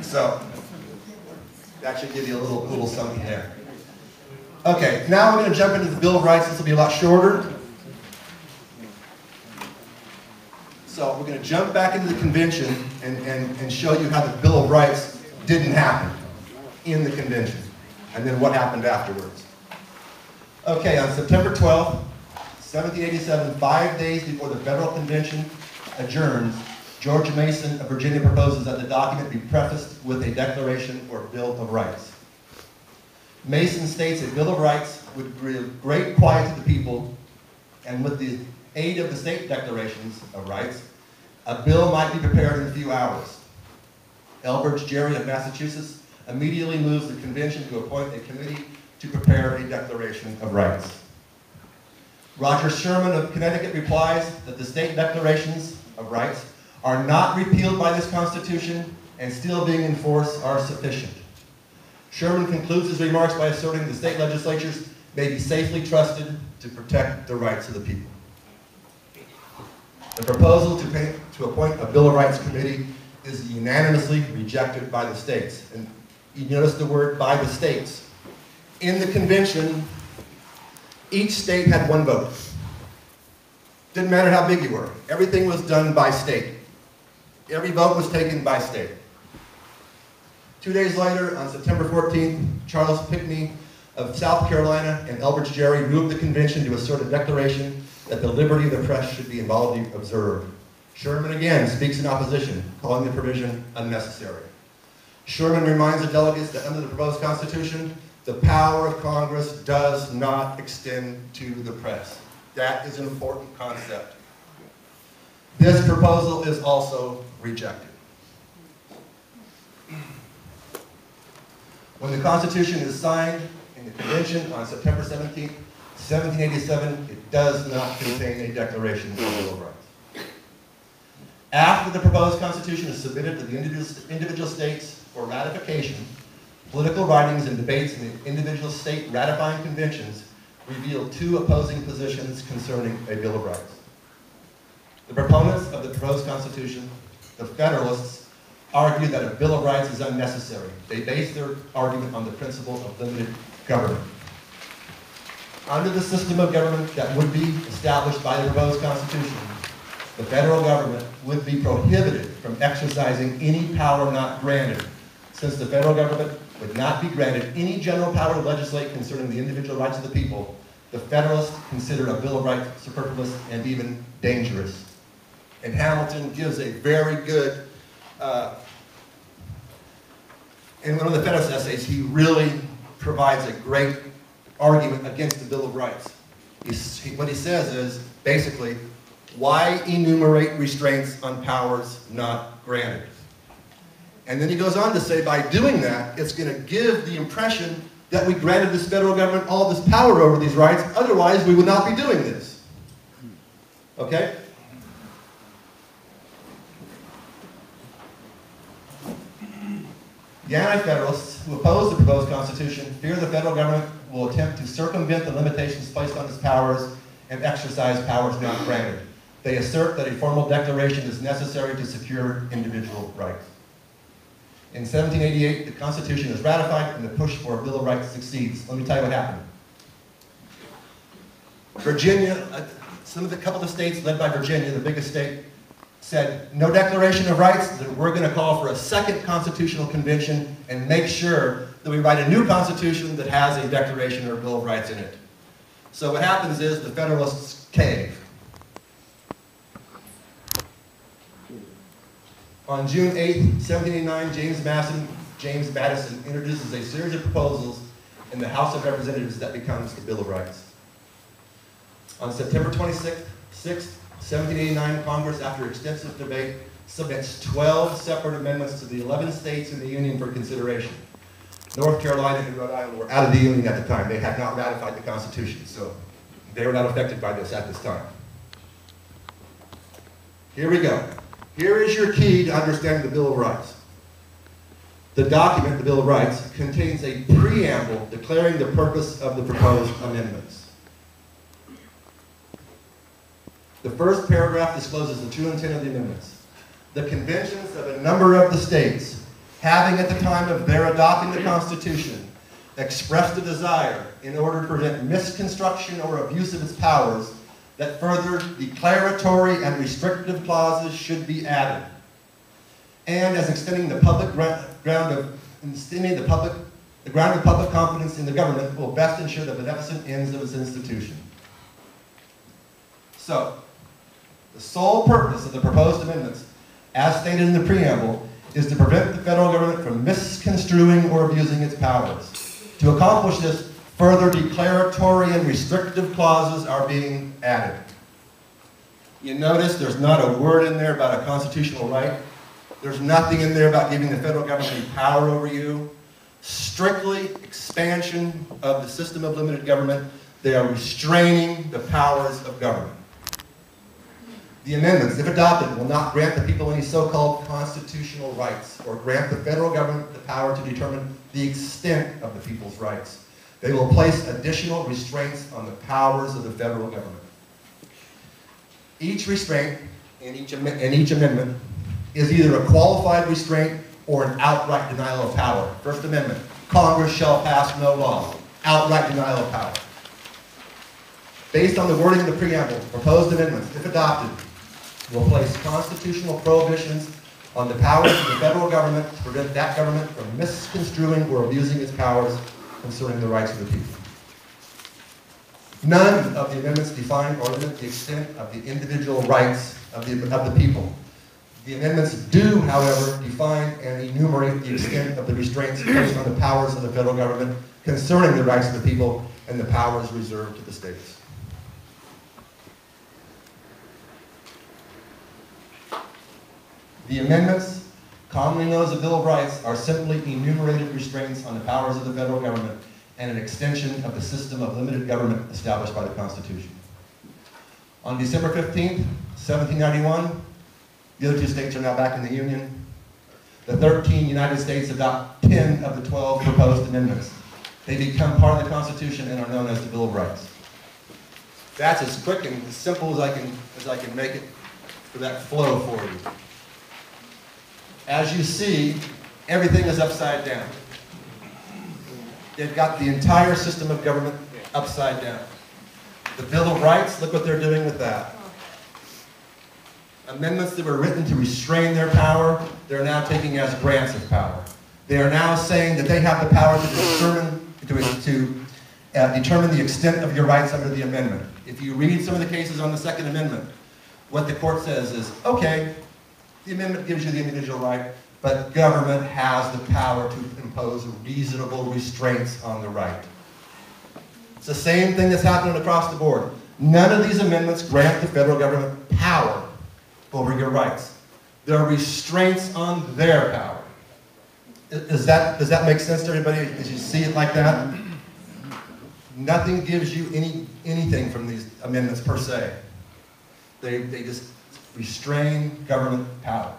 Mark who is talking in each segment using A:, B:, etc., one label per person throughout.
A: So that should give you a little something there. Okay, now we're going to jump into the Bill of Rights. This will be a lot shorter. So we're going to jump back into the convention and show you how the Bill of Rights didn't happen in the convention, and then what happened afterwards. Okay, on September 12th, 1787, 5 days before the Federal Convention adjourns, George Mason of Virginia proposes that the document be prefaced with a declaration or Bill of Rights. Mason states a Bill of Rights would bring great quiet to the people, and with the aid of the state declarations of rights, a bill might be prepared in a few hours. Elbridge Gerry of Massachusetts immediately moves the convention to appoint a committee to prepare a Declaration of Rights. Roger Sherman of Connecticut replies that the state declarations of rights are not repealed by this Constitution and still being in force are sufficient. Sherman concludes his remarks by asserting the state legislatures may be safely trusted to protect the rights of the people. The proposal to appoint a Bill of Rights committee is unanimously rejected by the states. And you notice the word by the states. In the convention, each state had one vote. Didn't matter how big you were. Everything was done by state. Every vote was taken by state. 2 days later, on September 14th, Charles Pinckney of South Carolina and Elbridge Gerry moved the convention to assert a declaration that the liberty of the press should be inviolably observed. Sherman again speaks in opposition, calling the provision unnecessary. Sherman reminds the delegates that under the proposed Constitution, the power of Congress does not extend to the press. That is an important concept. This proposal is also rejected. When the Constitution is signed in the convention on September 17th, 1787, it does not contain a declaration of the Bill of Rights. After the proposed Constitution is submitted to the individual states for ratification, political writings and debates in the individual state ratifying conventions reveal two opposing positions concerning a Bill of Rights. The proponents of the proposed Constitution, the Federalists, argue that a Bill of Rights is unnecessary. They base their argument on the principle of limited government. Under the system of government that would be established by the proposed Constitution, the federal government would be prohibited from exercising any power not granted. Since the federal government would not be granted any general power to legislate concerning the individual rights of the people, the Federalists consider a Bill of Rights superfluous and even dangerous. And Hamilton gives a very good, in one of the Federalist essays, he really provides a great argument against the Bill of Rights. What he says is, basically, why enumerate restraints on powers not granted? And then he goes on to say, by doing that, it's going to give the impression that we granted this federal government all this power over these rights, otherwise we would not be doing this. Okay? The Anti-Federalists, who oppose the proposed Constitution, fear the federal government will attempt to circumvent the limitations placed on its powers and exercise powers not granted. They assert that a formal declaration is necessary to secure individual rights. In 1788, the Constitution is ratified and the push for a Bill of Rights succeeds. Let me tell you what happened. Virginia, a couple of states led by Virginia, the biggest state, said, no Declaration of Rights, then we're going to call for a second constitutional convention and make sure that we write a new constitution that has a declaration or a Bill of Rights in it. So what happens is the Federalists cave. On June 8, 1789, James Madison introduces a series of proposals in the House of Representatives that becomes the Bill of Rights. On September 26, 1789, Congress, after extensive debate, submits 12 separate amendments to the 11 states in the Union for consideration. North Carolina and Rhode Island were out of the Union at the time. They had not ratified the Constitution, so they were not affected by this at this time. Here we go. Here is your key to understanding the Bill of Rights. The document, the Bill of Rights, contains a preamble declaring the purpose of the proposed amendments. The first paragraph discloses the true intent of the amendments. The conventions of a number of the states having at the time of their adopting the Constitution expressed a desire in order to prevent misconstruction or abuse of its powers that further declaratory and restrictive clauses should be added, and as extending the ground of public confidence in the government will best ensure the beneficent ends of its institution. So, the sole purpose of the proposed amendments, as stated in the preamble, is to prevent the federal government from misconstruing or abusing its powers. To accomplish this, further declaratory and restrictive clauses are being added. You notice there's not a word in there about a constitutional right. There's nothing in there about giving the federal government any power over you. Strictly expansion of the system of limited government. They are restraining the powers of government. The amendments, if adopted, will not grant the people any so-called constitutional rights or grant the federal government the power to determine the extent of the people's rights. They will place additional restraints on the powers of the federal government. Each restraint in each amendment is either a qualified restraint or an outright denial of power. First Amendment, Congress shall pass no law. Outright denial of power. Based on the wording of the preamble, proposed amendments, if adopted, will place constitutional prohibitions on the powers of the federal government to prevent that government from misconstruing or abusing its powers concerning the rights of the people. None of the amendments define or limit the extent of the individual rights of the people. The amendments do, however, define and enumerate the extent of the restraints placed on the powers of the federal government concerning the rights of the people and the powers reserved to the states. The amendments, commonly known as the Bill of Rights, are simply enumerated restraints on the powers of the federal government and an extension of the system of limited government established by the Constitution. On December 15th, 1791, the other two states are now back in the Union. The 13 United States adopt 10 of the 12 proposed amendments. They become part of the Constitution and are known as the Bill of Rights. That's as quick and as simple as I can make it for that flow for you. As you see, everything is upside down. They've got the entire system of government upside down. The Bill of Rights, look what they're doing with that. Amendments that were written to restrain their power, they're now taking as grants of power. They are now saying that they have the power to determine the extent of your rights under the amendment. If you read some of the cases on the Second Amendment, what the court says is, okay, the amendment gives you the individual right, but government has the power to impose reasonable restraints on the right. It's the same thing that's happening across the board. None of these amendments grant the federal government power over your rights. There are restraints on their power. Does that make sense to everybody as you see it like that? Nothing gives you anything from these amendments per se. They just restrain government power.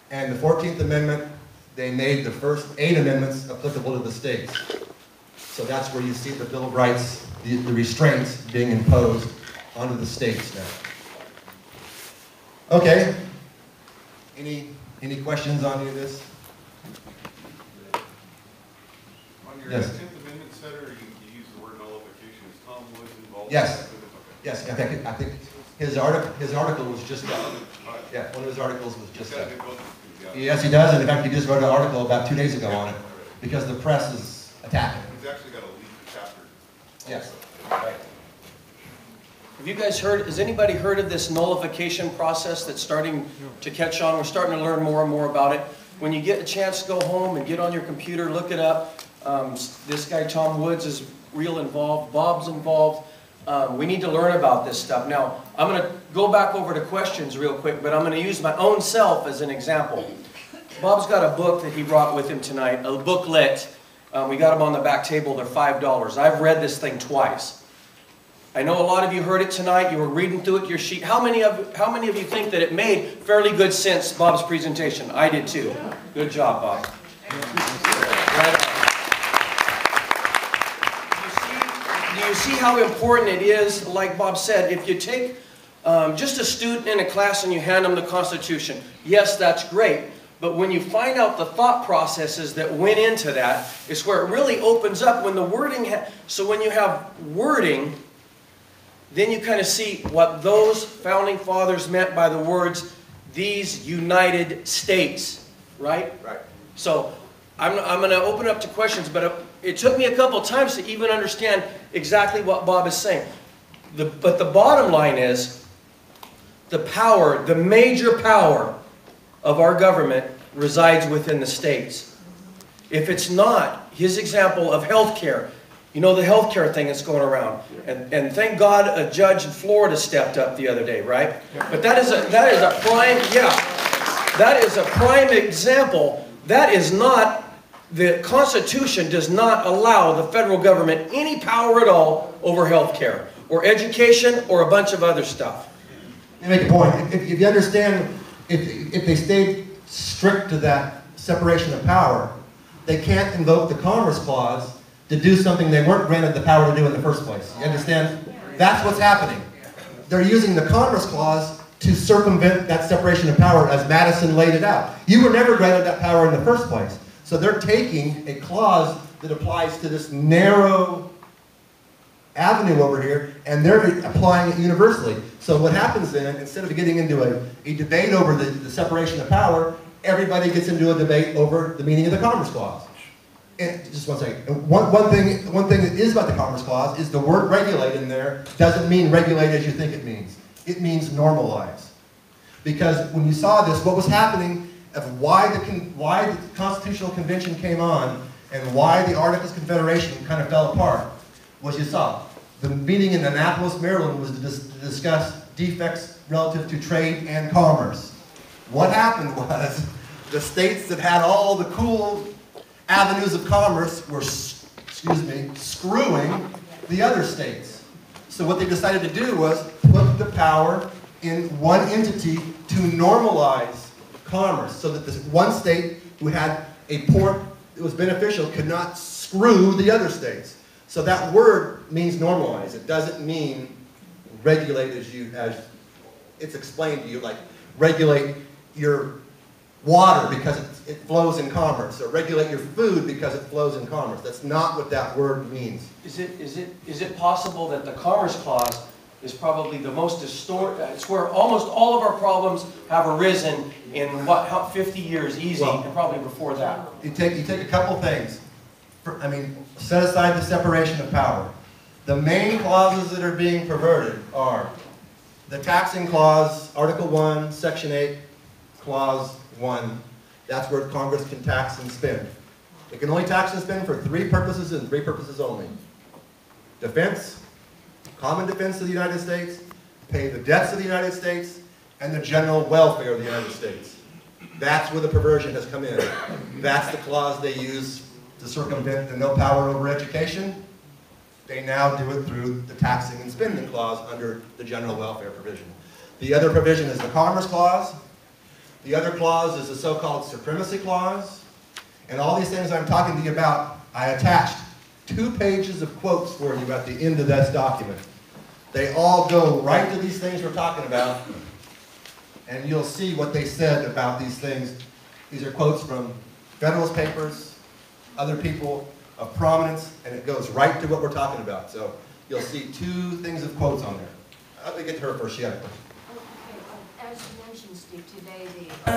A: And the 14th Amendment, they made the first 8 amendments applicable to the states. So that's where you see the Bill of Rights, the restraints being imposed onto the states now. Okay. Any questions on any of this?
B: On your
A: Yes.
B: 10th Amendment, Senator, you use the word nullification. Is Tom Woods involved?
A: Yes.
B: Okay.
A: Yes, I think his article was just that. Yeah, one of his articles was just that. Yes, he does, and in fact, he just wrote an article about 2 days ago on it, because the press is attacking.
B: He's actually got a lead chapter.
A: Yes, right.
C: Have you guys heard, has anybody heard of this nullification process that's starting to catch on? We're starting to learn more and more about it. When you get a chance to go home and get on your computer, look it up. This guy, Tom Woods, is real involved. Bob's involved. We need to learn about this stuff. Now, I'm going to go back over to questions real quick, but I'm going to use my own self as an example. Bob's got a book that he brought with him tonight, a booklet. We got them on the back table. They're $5. I've read this thing twice. I know a lot of you heard it tonight. You were reading through it, your sheet. How many of you think that it made fairly good sense, Bob's presentation? I did too. Good job, Bob. Do you see how important it is? Like Bob said, if you take just a student in a class and you hand them the Constitution, yes, that's great. But when you find out the thought processes that went into that, it's where it really opens up when the wording, so when you have wording, then you kind of see what those founding fathers meant by the words, these United States, right?
A: Right.
C: So I'm going to open up to questions, but it took me a couple times to even understand exactly what Bob is saying. But the bottom line is, the power, the major power of our government resides within the states. If it's not, his example of health care, you know the health care thing that's going around. And thank God a judge in Florida stepped up the other day, right? But that is a prime example. That is not, the Constitution does not allow the federal government any power at all over health care or education or a bunch of other stuff.
A: Let me make a point. If you understand, if they stayed strict to that separation of power, they can't invoke the Commerce Clause to do something they weren't granted the power to do in the first place. You understand? That's what's happening. They're using the Commerce Clause to circumvent that separation of power as Madison laid it out. You were never granted that power in the first place. So they're taking a clause that applies to this narrow avenue over here, and they're applying it universally. So what happens then, instead of getting into a debate over the separation of power, everybody gets into a debate over the meaning of the Commerce Clause. And just one second. One thing that is about the Commerce Clause is the word regulate in there doesn't mean regulate as you think it means. It means normalize. Because when you saw this, what was happening of why the Constitutional Convention came on and why the Articles of Confederation kind of fell apart was you saw the meeting in Annapolis, Maryland was to discuss defects relative to trade and commerce. What happened was the states that had all the cool avenues of commerce were, screwing the other states. So what they decided to do was put the power in one entity to normalize commerce so that this one state who had a port that was beneficial could not screw the other states. So that word means normalize. It doesn't mean regulate as it's explained to you, like regulate your water because it flows in commerce, or regulate your food because it flows in commerce. That's not what that word means.
C: Is it possible that the Commerce Clause is probably the most distorted? It's where almost all of our problems have arisen in 50 years easy, and probably before that.
A: You take a couple things. Set aside the separation of power. The main clauses that are being perverted are the taxing clause, Article 1, Section 8, Clause 1. That's where Congress can tax and spend. It can only tax and spend for three purposes and three purposes only. Defense, common defense of the United States, pay the debts of the United States, and the general welfare of the United States. That's where the perversion has come in. That's the clause they use to circumvent the no power over education. They now do it through the taxing and spending clause under the general welfare provision. The other provision is the Commerce Clause. The other clause is the so-called Supremacy Clause. And all these things I'm talking to you about, I attached 2 pages of quotes for you at the end of this document. They all go right to these things we're talking about, and you'll see what they said about these things. These are quotes from Federalist Papers, other people of prominence, and it goes right to what we're talking about. So you'll see 2 things of quotes on there. Let me get to her first. She had a question.
D: Okay, as you mentioned, Steve, today the